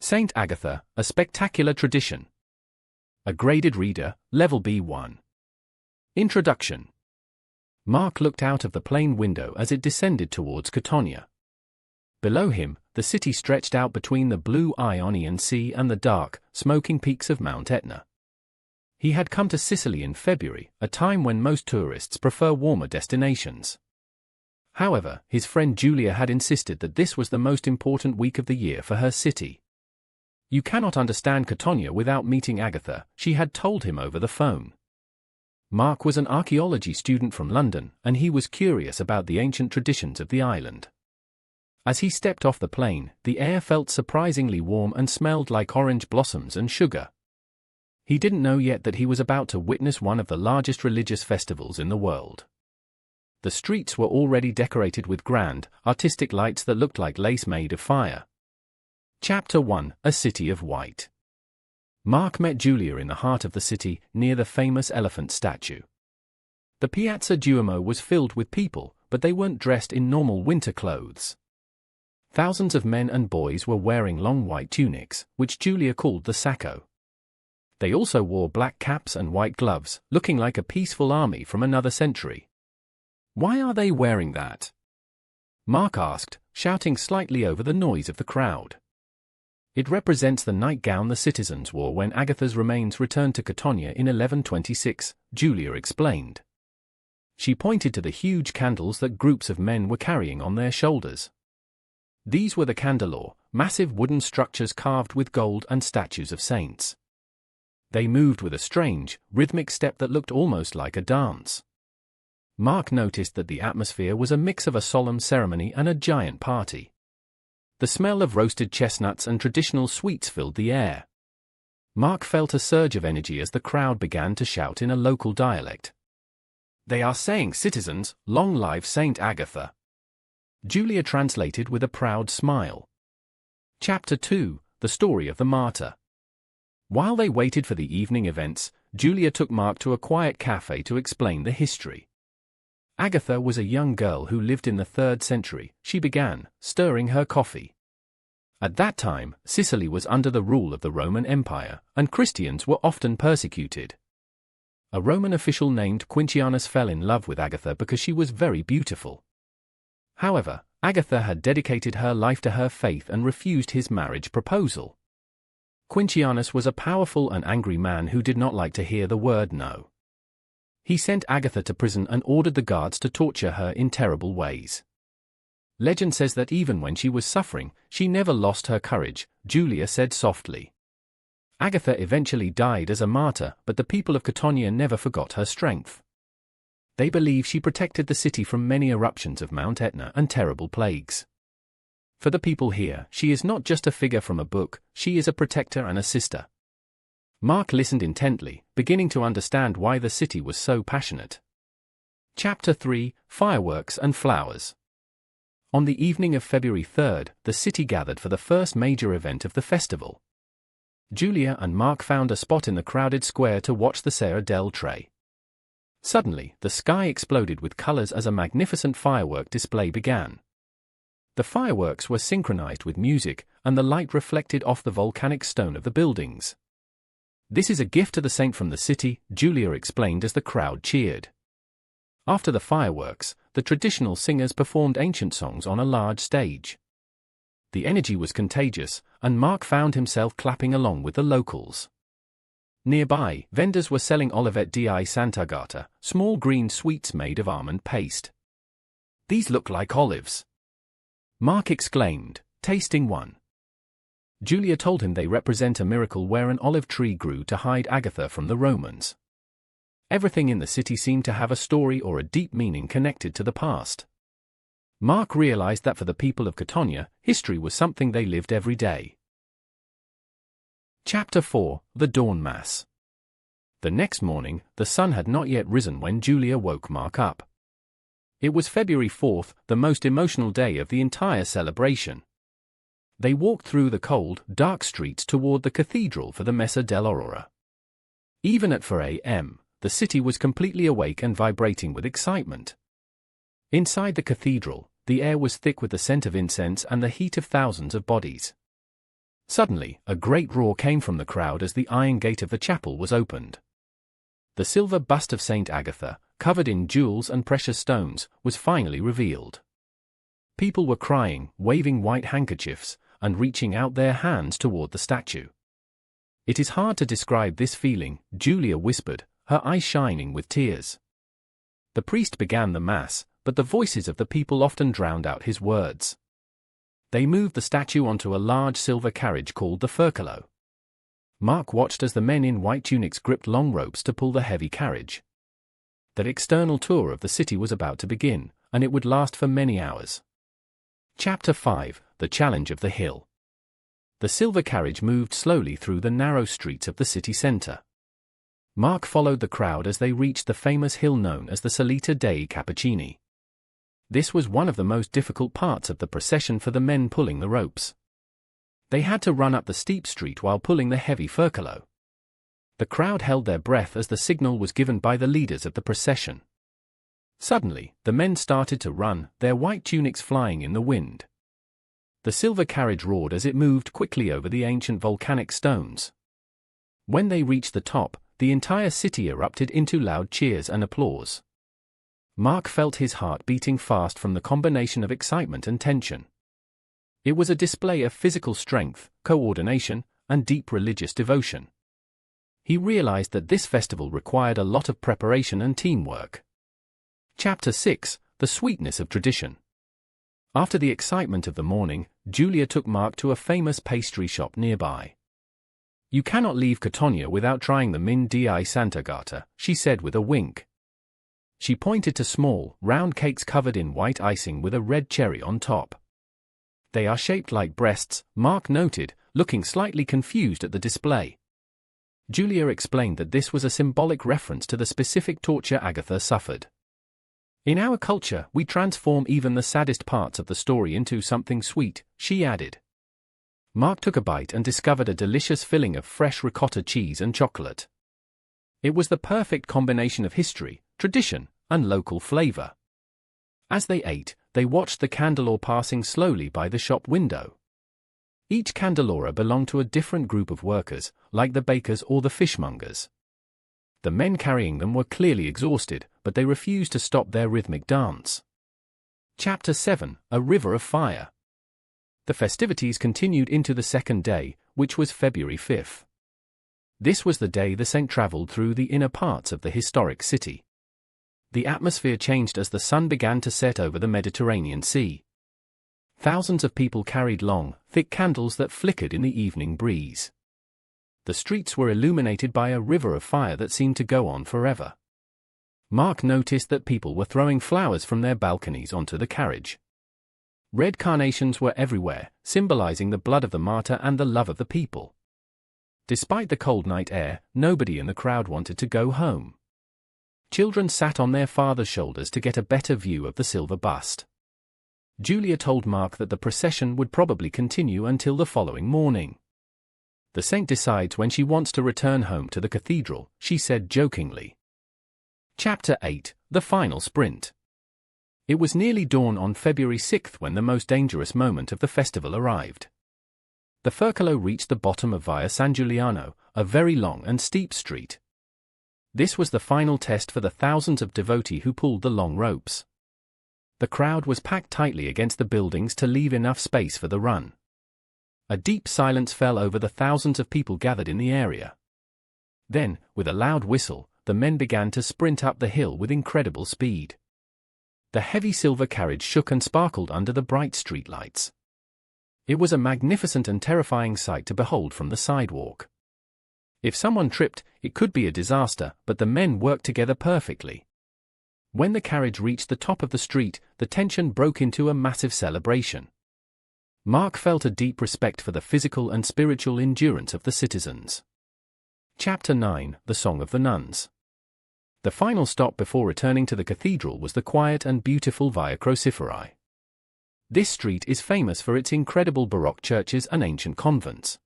Saint Agatha, a spectacular tradition. A graded reader, level B1. Introduction. Mark looked out of the plane window as it descended towards Catania. Below him, the city stretched out between the blue Ionian Sea and the dark, smoking peaks of Mount Etna. He had come to Sicily in February, a time when most tourists prefer warmer destinations. However, his friend Julia had insisted that this was the most important week of the year for her city. You cannot understand Catania without meeting Agatha, she had told him over the phone. Mark was an archaeology student from London, and he was curious about the ancient traditions of the island. As he stepped off the plane, the air felt surprisingly warm and smelled like orange blossoms and sugar. He didn't know yet that he was about to witness one of the largest religious festivals in the world. The streets were already decorated with grand, artistic lights that looked like lace made of fire. Chapter 1: A City of White. Mark met Julia in the heart of the city, near the famous elephant statue. The Piazza Duomo was filled with people, but they weren't dressed in normal winter clothes. Thousands of men and boys were wearing long white tunics, which Julia called the sacco. They also wore black caps and white gloves, looking like a peaceful army from another century. "Why are they wearing that?" Mark asked, shouting slightly over the noise of the crowd. "It represents the nightgown the citizens wore when Agatha's remains returned to Catania in 1126, Julia explained. She pointed to the huge candles that groups of men were carrying on their shoulders. These were the candelor, massive wooden structures carved with gold and statues of saints. They moved with a strange, rhythmic step that looked almost like a dance. Mark noticed that the atmosphere was a mix of a solemn ceremony and a giant party. The smell of roasted chestnuts and traditional sweets filled the air. Mark felt a surge of energy as the crowd began to shout in a local dialect. "They are saying, citizens, long live Saint Agatha." Julia translated with a proud smile. Chapter 2: The Story of the Martyr. While they waited for the evening events, Julia took Mark to a quiet cafe to explain the history. Agatha was a young girl who lived in the 3rd century, she began, stirring her coffee. At that time, Sicily was under the rule of the Roman Empire, and Christians were often persecuted. A Roman official named Quintianus fell in love with Agatha because she was very beautiful. However, Agatha had dedicated her life to her faith and refused his marriage proposal. Quintianus was a powerful and angry man who did not like to hear the word no. He sent Agatha to prison and ordered the guards to torture her in terrible ways. Legend says that even when she was suffering, she never lost her courage, Julia said softly. Agatha eventually died as a martyr, but the people of Catania never forgot her strength. They believe she protected the city from many eruptions of Mount Etna and terrible plagues. For the people here, she is not just a figure from a book, she is a protector and a sister. Mark listened intently, beginning to understand why the city was so passionate. Chapter 3: Fireworks and Flowers. On the evening of February 3rd, the city gathered for the first major event of the festival. Julia and Mark found a spot in the crowded square to watch the Serra del Tre. Suddenly, the sky exploded with colors as a magnificent firework display began. The fireworks were synchronized with music, and the light reflected off the volcanic stone of the buildings. "This is a gift to the saint from the city," Julia explained as the crowd cheered. After the fireworks, the traditional singers performed ancient songs on a large stage. The energy was contagious, and Mark found himself clapping along with the locals. Nearby, vendors were selling Olivette di Sant'Agata, small green sweets made of almond paste. "These look like olives," Mark exclaimed, tasting one. Julia told him they represent a miracle where an olive tree grew to hide Agatha from the Romans. Everything in the city seemed to have a story or a deep meaning connected to the past. Mark realized that for the people of Catania, history was something they lived every day. Chapter 4: The Dawn Mass. The next morning, the sun had not yet risen when Julia woke Mark up. It was February 4th, the most emotional day of the entire celebration. They walked through the cold, dark streets toward the cathedral for the Messa dell'Aurora. Even at 4 a.m., the city was completely awake and vibrating with excitement. Inside the cathedral, the air was thick with the scent of incense and the heat of thousands of bodies. Suddenly, a great roar came from the crowd as the iron gate of the chapel was opened. The silver bust of Saint Agatha, covered in jewels and precious stones, was finally revealed. People were crying, waving white handkerchiefs, and reaching out their hands toward the statue. "It is hard to describe this feeling," Julia whispered, her eyes shining with tears. The priest began the mass, but the voices of the people often drowned out his words. They moved the statue onto a large silver carriage called the furcolo. Mark watched as the men in white tunics gripped long ropes to pull the heavy carriage. The external tour of the city was about to begin, and it would last for many hours. Chapter 5: The Challenge of the Hill. The silver carriage moved slowly through the narrow streets of the city center. Mark followed the crowd as they reached the famous hill known as the Salita dei Cappuccini. This was one of the most difficult parts of the procession for the men pulling the ropes. They had to run up the steep street while pulling the heavy furcolo. The crowd held their breath as the signal was given by the leaders of the procession. Suddenly, the men started to run, their white tunics flying in the wind. The silver carriage roared as it moved quickly over the ancient volcanic stones. When they reached the top, the entire city erupted into loud cheers and applause. Mark felt his heart beating fast from the combination of excitement and tension. It was a display of physical strength, coordination, and deep religious devotion. He realized that this festival required a lot of preparation and teamwork. Chapter 6: The Sweetness of Tradition. After the excitement of the morning, Julia took Mark to a famous pastry shop nearby. "You cannot leave Catania without trying the min di Sant'Agata," she said with a wink. She pointed to small, round cakes covered in white icing with a red cherry on top. "They are shaped like breasts," Mark noted, looking slightly confused at the display. Julia explained that this was a symbolic reference to the specific torture Agatha suffered. "In our culture, we transform even the saddest parts of the story into something sweet," she added. Mark took a bite and discovered a delicious filling of fresh ricotta cheese and chocolate. It was the perfect combination of history, tradition, and local flavor. As they ate, they watched the candelabra passing slowly by the shop window. Each candelabra belonged to a different group of workers, like the bakers or the fishmongers. The men carrying them were clearly exhausted, but they refused to stop their rhythmic dance. Chapter 7: A River of Fire. The festivities continued into the second day, which was February 5th. This was the day the saint traveled through the inner parts of the historic city. The atmosphere changed as the sun began to set over the Mediterranean Sea. Thousands of people carried long, thick candles that flickered in the evening breeze. The streets were illuminated by a river of fire that seemed to go on forever. Mark noticed that people were throwing flowers from their balconies onto the carriage. Red carnations were everywhere, symbolizing the blood of the martyr and the love of the people. Despite the cold night air, nobody in the crowd wanted to go home. Children sat on their father's shoulders to get a better view of the silver bust. Julia told Mark that the procession would probably continue until the following morning. "The saint decides when she wants to return home to the cathedral," she said jokingly. Chapter 8: The Final Sprint. It was nearly dawn on February 6th when the most dangerous moment of the festival arrived. The furcolo reached the bottom of Via San Giuliano, a very long and steep street. This was the final test for the thousands of devotees who pulled the long ropes. The crowd was packed tightly against the buildings to leave enough space for the run. A deep silence fell over the thousands of people gathered in the area. Then, with a loud whistle, the men began to sprint up the hill with incredible speed. The heavy silver carriage shook and sparkled under the bright street lights. It was a magnificent and terrifying sight to behold from the sidewalk. If someone tripped, it could be a disaster, but the men worked together perfectly. When the carriage reached the top of the street, the tension broke into a massive celebration. Mark felt a deep respect for the physical and spiritual endurance of the citizens. Chapter 9: The Song of the Nuns. The final stop before returning to the cathedral was the quiet and beautiful Via Cruciferi. This street is famous for its incredible Baroque churches and ancient convents.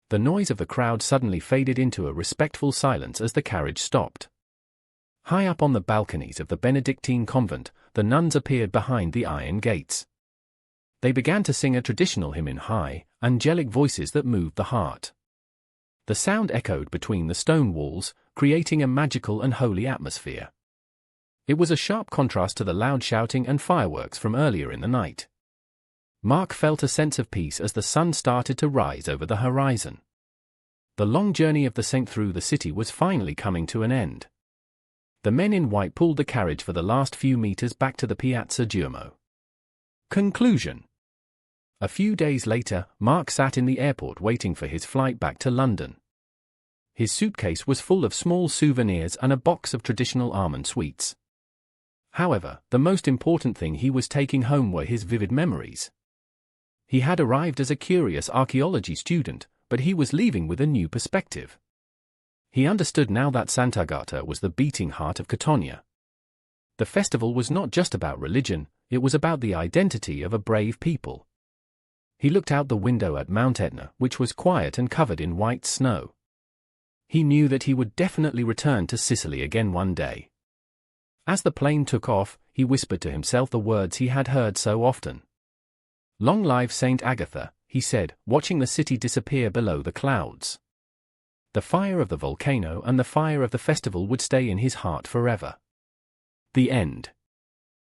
The noise of the crowd suddenly faded into a respectful silence as the carriage stopped. High up on the balconies of the Benedictine convent, the nuns appeared behind the iron gates. They began to sing a traditional hymn in high, angelic voices that moved the heart. The sound echoed between the stone walls, creating a magical and holy atmosphere. It was a sharp contrast to the loud shouting and fireworks from earlier in the night. Mark felt a sense of peace as the sun started to rise over the horizon. The long journey of the saint through the city was finally coming to an end. The men in white pulled the carriage for the last few meters back to the Piazza Duomo. Conclusion. A few days later, Mark sat in the airport waiting for his flight back to London. His suitcase was full of small souvenirs and a box of traditional almond sweets. However, the most important thing he was taking home were his vivid memories. He had arrived as a curious archaeology student, but he was leaving with a new perspective. He understood now that Sant'Agata was the beating heart of Catania. The festival was not just about religion, it was about the identity of a brave people. He looked out the window at Mount Etna, which was quiet and covered in white snow. He knew that he would definitely return to Sicily again one day. As the plane took off, he whispered to himself the words he had heard so often. "Long live Saint Agatha," he said, watching the city disappear below the clouds. The fire of the volcano and the fire of the festival would stay in his heart forever. The end.